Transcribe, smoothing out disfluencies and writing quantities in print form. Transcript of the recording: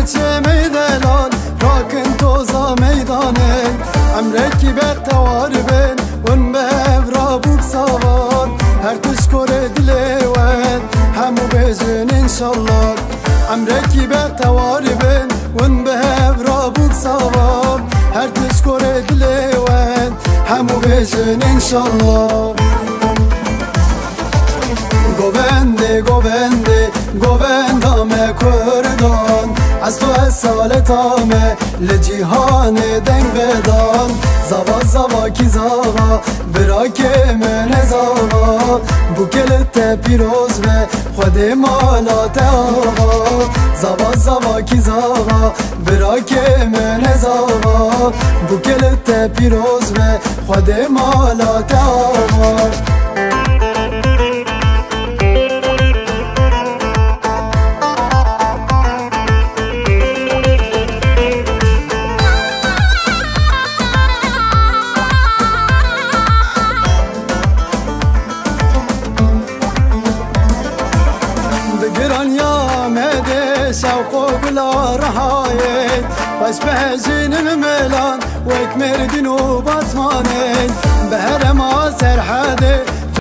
چه میدلان راکن توزا میدانه عمرکی بختوار بین ون به را بوک سوار هر تشکر دلوان همو بجن انشالله عمرکی بختوار بین ون به را بوک سوار هر تشکر دلوان همو بجن انشالله گوبنده گوبنده گوبندامه کردان از تو اصالتامه لجیهان دنگ بدان زوا زوا کی زوا برا که من زوا بوکلت پیروز به خود مالات آقا زوا زوا کی زوا برا که من زوا بوکلت پیروز به خود مالات آقا شوق و بلا رهايد باش بهجين الميلان ويك مردين وبطماني بهر ما سرحدي